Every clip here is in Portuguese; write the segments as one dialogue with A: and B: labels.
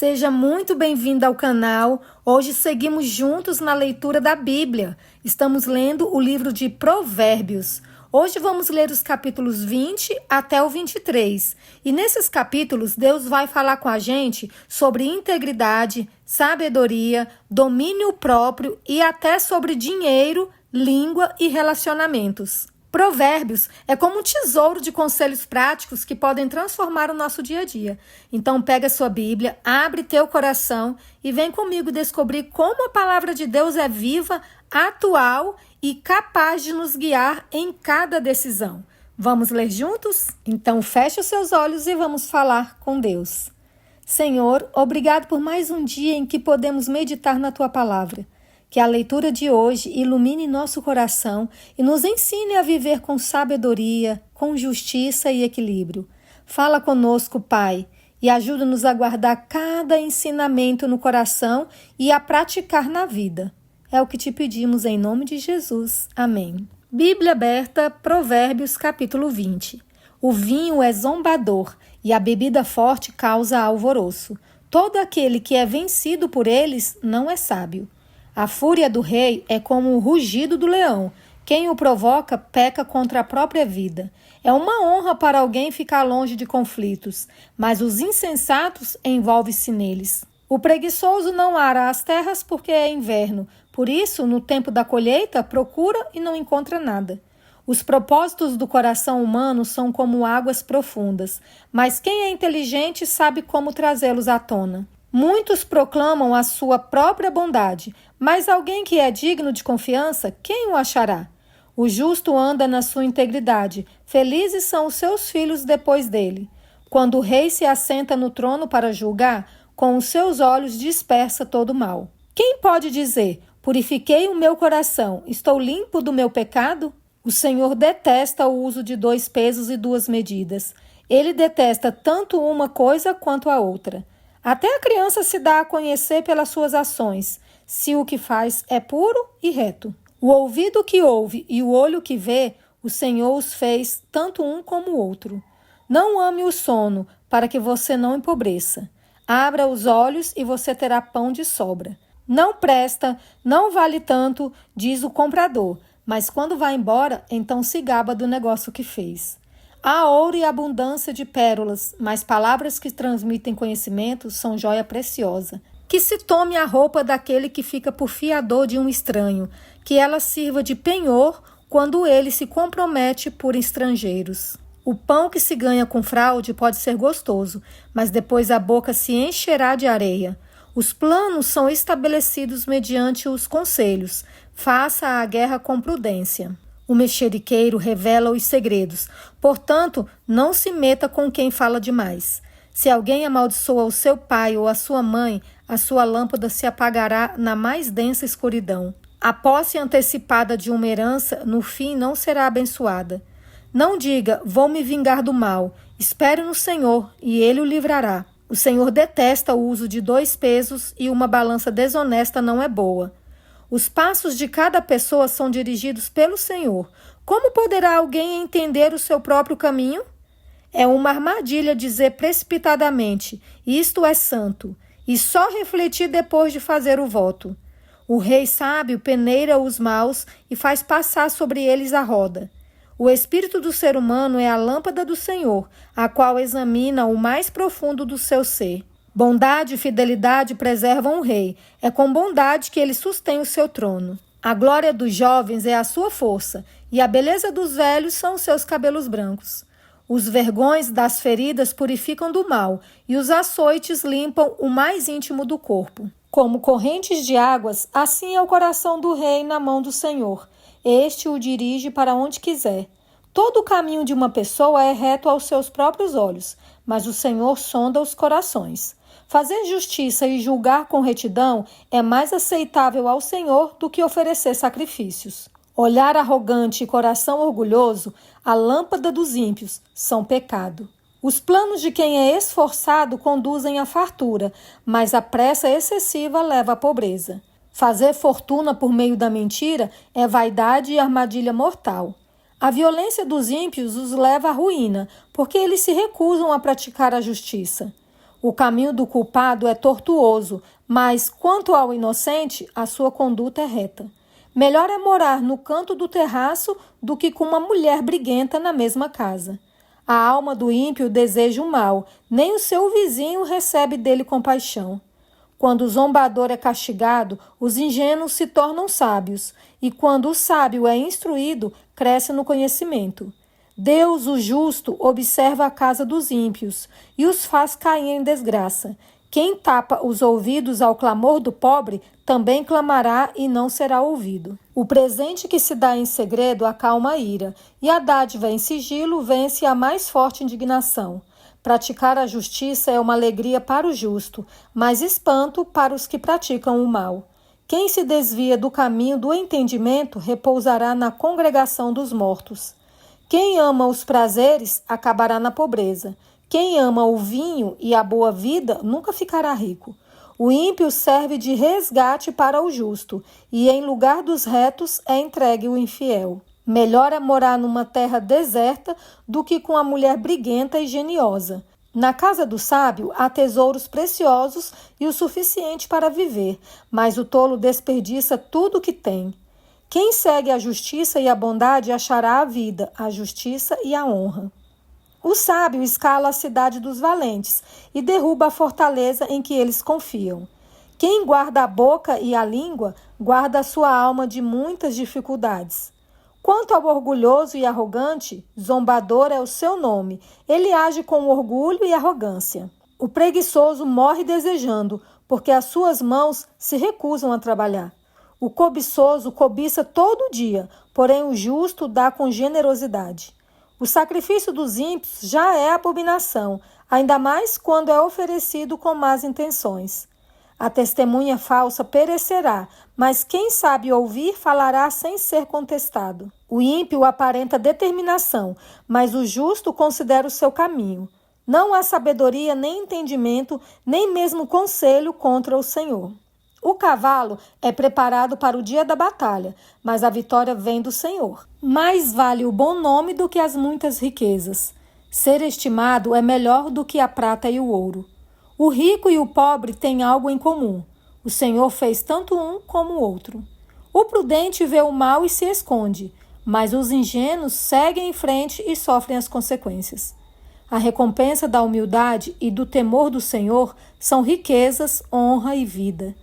A: Seja muito bem-vindo ao canal. Hoje seguimos juntos na leitura da Bíblia. Estamos lendo o livro de Provérbios. Hoje vamos ler os capítulos 20 até o 23. E nesses capítulos, Deus vai falar com a gente sobre integridade, sabedoria, domínio próprio e até sobre dinheiro, língua e relacionamentos. Provérbios é como um tesouro de conselhos práticos que podem transformar o nosso dia a dia. Então pega sua Bíblia, abre teu coração e vem comigo descobrir como a palavra de Deus é viva, atual e capaz de nos guiar em cada decisão. Vamos ler juntos? Então feche os seus olhos e vamos falar com Deus. Senhor, obrigado por mais um dia em que podemos meditar na tua palavra. Que a leitura de hoje ilumine nosso coração e nos ensine a viver com sabedoria, com justiça e equilíbrio. Fala conosco, Pai, e ajuda-nos a guardar cada ensinamento no coração e a praticar na vida. É o que te pedimos em nome de Jesus. Amém. Bíblia aberta, Provérbios capítulo 20. O vinho é zombador e a bebida forte causa alvoroço. Todo aquele que é vencido por eles não é sábio. A fúria do rei é como o rugido do leão. Quem o provoca peca contra a própria vida. É uma honra para alguém ficar longe de conflitos, mas os insensatos envolvem-se neles. O preguiçoso não ara as terras porque é inverno. Por isso, no tempo da colheita, procura e não encontra nada. Os propósitos do coração humano são como águas profundas, mas quem é inteligente sabe como trazê-los à tona. Muitos proclamam a sua própria bondade, mas alguém que é digno de confiança, quem o achará? O justo anda na sua integridade, felizes são os seus filhos depois dele. Quando o rei se assenta no trono para julgar, com os seus olhos dispersa todo o mal. Quem pode dizer, purifiquei o meu coração, estou limpo do meu pecado? O Senhor detesta o uso de 2 pesos e 2 medidas. Ele detesta tanto uma coisa quanto a outra. Até a criança se dá a conhecer pelas suas ações, se o que faz é puro e reto. O ouvido que ouve e o olho que vê, o Senhor os fez, tanto um como o outro. Não ame o sono, para que você não empobreça. Abra os olhos e você terá pão de sobra. Não presta, não vale tanto, diz o comprador, mas quando vai embora, então se gaba do negócio que fez. Há ouro e abundância de pérolas, mas palavras que transmitem conhecimento são joia preciosa. Que se tome a roupa daquele que fica por fiador de um estranho, que ela sirva de penhor quando ele se compromete por estrangeiros. O pão que se ganha com fraude pode ser gostoso, mas depois a boca se encherá de areia. Os planos são estabelecidos mediante os conselhos. Faça a guerra com prudência. O mexeriqueiro revela os segredos, portanto, não se meta com quem fala demais. Se alguém amaldiçoa o seu pai ou a sua mãe, a sua lâmpada se apagará na mais densa escuridão. A posse antecipada de uma herança, no fim, não será abençoada. Não diga, vou me vingar do mal. Espere no Senhor, e Ele o livrará. O Senhor detesta o uso de 2 pesos e uma balança desonesta não é boa. Os passos de cada pessoa são dirigidos pelo Senhor. Como poderá alguém entender o seu próprio caminho? É uma armadilha dizer precipitadamente, isto é santo, e só refletir depois de fazer o voto. O rei sábio peneira os maus e faz passar sobre eles a roda. O espírito do ser humano é a lâmpada do Senhor, a qual examina o mais profundo do seu ser. Bondade e fidelidade preservam o rei. É com bondade que ele sustém o seu trono. A glória dos jovens é a sua força, e a beleza dos velhos são os seus cabelos brancos. Os vergões das feridas purificam do mal, e os açoites limpam o mais íntimo do corpo. Como correntes de águas, assim é o coração do rei na mão do Senhor. Este o dirige para onde quiser. Todo o caminho de uma pessoa é reto aos seus próprios olhos, mas o Senhor sonda os corações. Fazer justiça e julgar com retidão é mais aceitável ao Senhor do que oferecer sacrifícios. Olhar arrogante e coração orgulhoso, a lâmpada dos ímpios, são pecado. Os planos de quem é esforçado conduzem à fartura, mas a pressa excessiva leva à pobreza. Fazer fortuna por meio da mentira é vaidade e armadilha mortal. A violência dos ímpios os leva à ruína, porque eles se recusam a praticar a justiça. O caminho do culpado é tortuoso, mas quanto ao inocente, a sua conduta é reta. Melhor é morar no canto do terraço do que com uma mulher briguenta na mesma casa. A alma do ímpio deseja o mal, nem o seu vizinho recebe dele compaixão. Quando o zombador é castigado, os ingênuos se tornam sábios, e quando o sábio é instruído, cresce no conhecimento. Deus, o justo, observa a casa dos ímpios e os faz cair em desgraça. Quem tapa os ouvidos ao clamor do pobre, também clamará e não será ouvido. O presente que se dá em segredo acalma a ira, e a dádiva em sigilo vence a mais forte indignação. Praticar a justiça é uma alegria para o justo, mas espanto para os que praticam o mal. Quem se desvia do caminho do entendimento repousará na congregação dos mortos. Quem ama os prazeres acabará na pobreza. Quem ama o vinho e a boa vida nunca ficará rico. O ímpio serve de resgate para o justo, e em lugar dos retos é entregue o infiel. Melhor é morar numa terra deserta do que com a mulher briguenta e geniosa. Na casa do sábio há tesouros preciosos e o suficiente para viver, mas o tolo desperdiça tudo o que tem. Quem segue a justiça e a bondade achará a vida, a justiça e a honra. O sábio escala a cidade dos valentes e derruba a fortaleza em que eles confiam. Quem guarda a boca e a língua, guarda a sua alma de muitas dificuldades. Quanto ao orgulhoso e arrogante, zombador é o seu nome. Ele age com orgulho e arrogância. O preguiçoso morre desejando, porque as suas mãos se recusam a trabalhar. O cobiçoso cobiça todo dia, porém o justo dá com generosidade. O sacrifício dos ímpios já é abominação, ainda mais quando é oferecido com más intenções. A testemunha falsa perecerá, mas quem sabe ouvir falará sem ser contestado. O ímpio aparenta determinação, mas o justo considera o seu caminho. Não há sabedoria nem entendimento, nem mesmo conselho contra o Senhor. O cavalo é preparado para o dia da batalha, mas a vitória vem do Senhor. Mais vale o bom nome do que as muitas riquezas. Ser estimado é melhor do que a prata e o ouro. O rico e o pobre têm algo em comum. O Senhor fez tanto um como o outro. O prudente vê o mal e se esconde, mas os ingênuos seguem em frente e sofrem as consequências. A recompensa da humildade e do temor do Senhor são riquezas, honra e vida.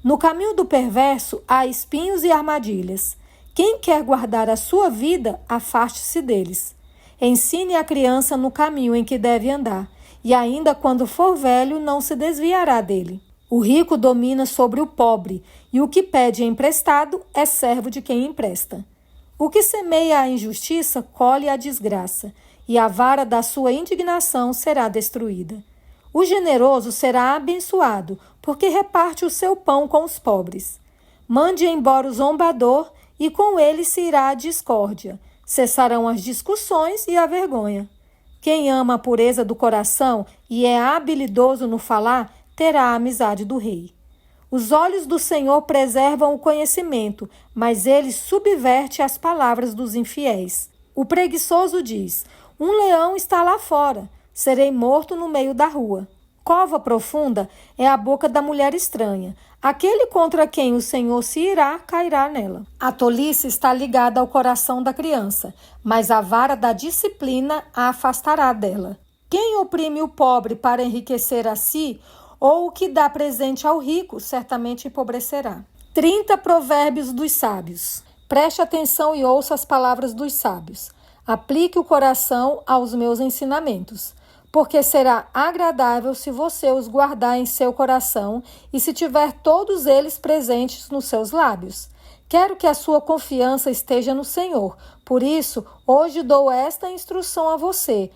A: No caminho do perverso há espinhos e armadilhas. Quem quer guardar a sua vida, afaste-se deles. Ensine a criança no caminho em que deve andar, e ainda quando for velho não se desviará dele. O rico domina sobre o pobre, e o que pede emprestado é servo de quem empresta. O que semeia a injustiça colhe a desgraça, e a vara da sua indignação será destruída. O generoso será abençoado, porque reparte o seu pão com os pobres. Mande embora o zombador, e com ele se irá a discórdia. Cessarão as discussões e a vergonha. Quem ama a pureza do coração e é habilidoso no falar, terá a amizade do rei. Os olhos do Senhor preservam o conhecimento, mas ele subverte as palavras dos infiéis. O preguiçoso diz: um leão está lá fora, serei morto no meio da rua. Cova profunda é a boca da mulher estranha. Aquele contra quem o Senhor se irá, cairá nela. A tolice está ligada ao coração da criança, mas a vara da disciplina a afastará dela. Quem oprime o pobre para enriquecer a si, ou o que dá presente ao rico, certamente empobrecerá. 30 provérbios dos sábios. Preste atenção e ouça as palavras dos sábios. Aplique o coração aos meus ensinamentos, porque será agradável se você os guardar em seu coração e se tiver todos eles presentes nos seus lábios. Quero que a sua confiança esteja no Senhor. Por isso, hoje dou esta instrução a você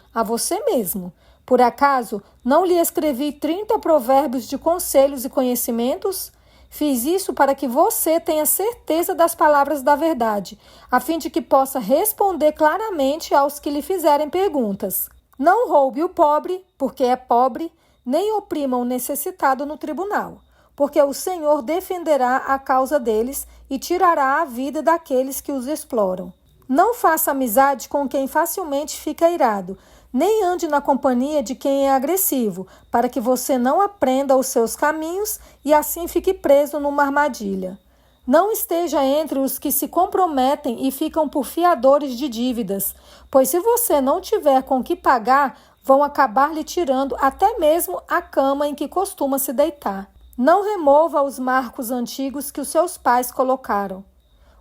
A: mesmo. Por acaso, não lhe escrevi 30 provérbios de conselhos e conhecimentos? Fiz isso para que você tenha certeza das palavras da verdade, a fim de que possa responder claramente aos que lhe fizerem perguntas. Não roube o pobre, porque é pobre, nem oprima o necessitado no tribunal, porque o Senhor defenderá a causa deles e tirará a vida daqueles que os exploram. Não faça amizade com quem facilmente fica irado, nem ande na companhia de quem é agressivo, para que você não aprenda os seus caminhos e assim fique preso numa armadilha. Não esteja entre os que se comprometem e ficam por fiadores de dívidas, pois se você não tiver com que pagar, vão acabar lhe tirando até mesmo a cama em que costuma se deitar. Não remova os marcos antigos que os seus pais colocaram.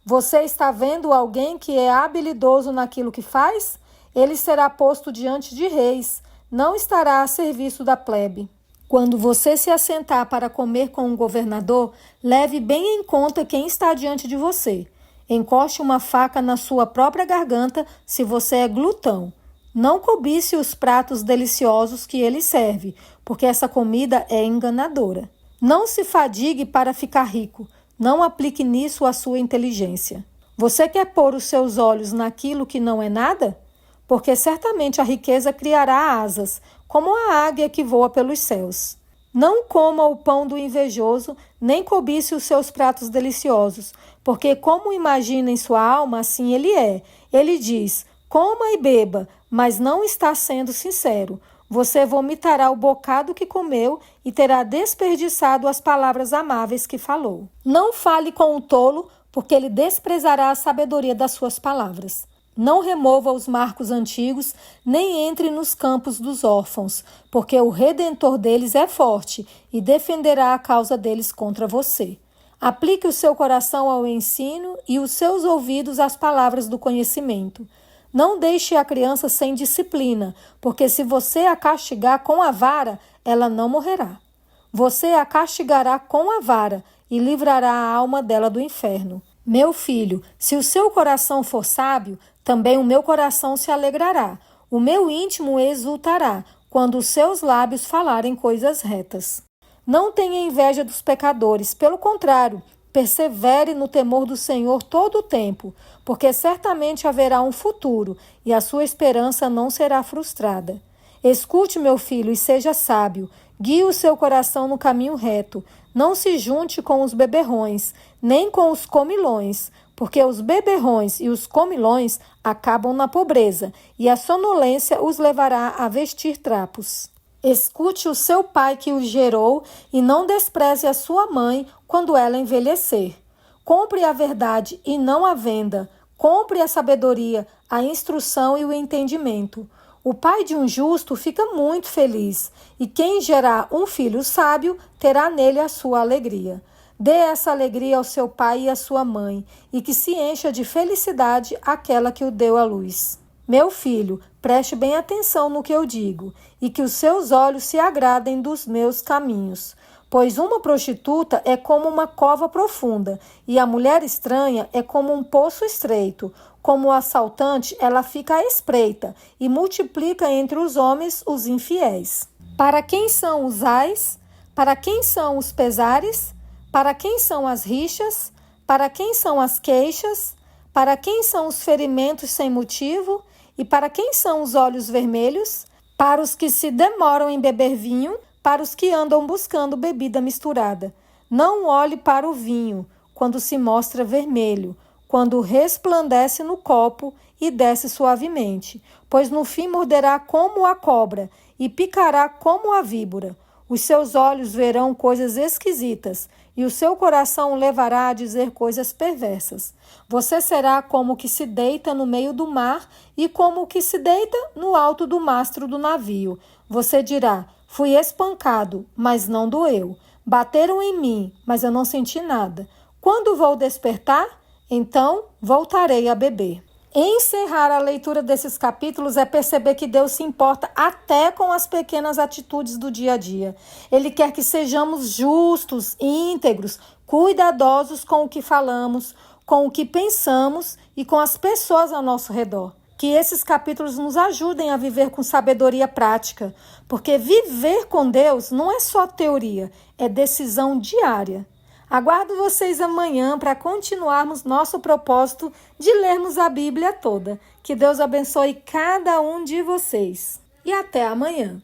A: Você está vendo alguém que é habilidoso naquilo que faz? Ele será posto diante de reis, não estará a serviço da plebe. Quando você se assentar para comer com um governador, leve bem em conta quem está diante de você. Encoste uma faca na sua própria garganta se você é glutão. Não cobice os pratos deliciosos que ele serve, porque essa comida é enganadora. Não se fadigue para ficar rico. Não aplique nisso a sua inteligência. Você quer pôr os seus olhos naquilo que não é nada? Porque certamente a riqueza criará asas, como a águia que voa pelos céus. Não coma o pão do invejoso, nem cobice os seus pratos deliciosos, porque como imagina em sua alma, assim ele é. Ele diz, coma e beba, mas não está sendo sincero. Você vomitará o bocado que comeu e terá desperdiçado as palavras amáveis que falou. Não fale com o tolo, porque ele desprezará a sabedoria das suas palavras. Não remova os marcos antigos, nem entre nos campos dos órfãos, porque o Redentor deles é forte e defenderá a causa deles contra você. Aplique o seu coração ao ensino e os seus ouvidos às palavras do conhecimento. Não deixe a criança sem disciplina, porque se você a castigar com a vara, ela não morrerá. Você a castigará com a vara e livrará a alma dela do inferno. Meu filho, se o seu coração for sábio, também o meu coração se alegrará. O meu íntimo exultará, quando os seus lábios falarem coisas retas. Não tenha inveja dos pecadores, pelo contrário, persevere no temor do Senhor todo o tempo, porque certamente haverá um futuro e a sua esperança não será frustrada. Escute, meu filho, e seja sábio. Guie o seu coração no caminho reto. Não se junte com os beberrões, nem com os comilões, porque os beberrões e os comilões acabam na pobreza, e a sonolência os levará a vestir trapos. Escute o seu pai que o gerou e não despreze a sua mãe quando ela envelhecer. Compre a verdade e não a venda. Compre a sabedoria, a instrução e o entendimento. O pai de um justo fica muito feliz, e quem gerar um filho sábio terá nele a sua alegria. Dê essa alegria ao seu pai e à sua mãe, e que se encha de felicidade aquela que o deu à luz. Meu filho, preste bem atenção no que eu digo, e que os seus olhos se agradem dos meus caminhos. Pois uma prostituta é como uma cova profunda, e a mulher estranha é como um poço estreito. Como o assaltante, ela fica à espreita e multiplica entre os homens os infiéis. Para quem são os ais? Para quem são os pesares? Para quem são as rixas? Para quem são as queixas? Para quem são os ferimentos sem motivo? E para quem são os olhos vermelhos? Para os que se demoram em beber vinho, para os que andam buscando bebida misturada. Não olhe para o vinho, quando se mostra vermelho, quando resplandece no copo e desce suavemente, pois no fim morderá como a cobra e picará como a víbora. Os seus olhos verão coisas esquisitas e o seu coração o levará a dizer coisas perversas. Você será como o que se deita no meio do mar e como o que se deita no alto do mastro do navio. Você dirá, fui espancado, mas não doeu. Bateram em mim, mas eu não senti nada. Quando vou despertar? Então voltarei a beber. Encerrar a leitura desses capítulos é perceber que Deus se importa até com as pequenas atitudes do dia a dia. Ele quer que sejamos justos, íntegros, cuidadosos com o que falamos, com o que pensamos e com as pessoas ao nosso redor. Que esses capítulos nos ajudem a viver com sabedoria prática, porque viver com Deus não é só teoria, é decisão diária. Aguardo vocês amanhã para continuarmos nosso propósito de lermos a Bíblia toda. Que Deus abençoe cada um de vocês. E até amanhã.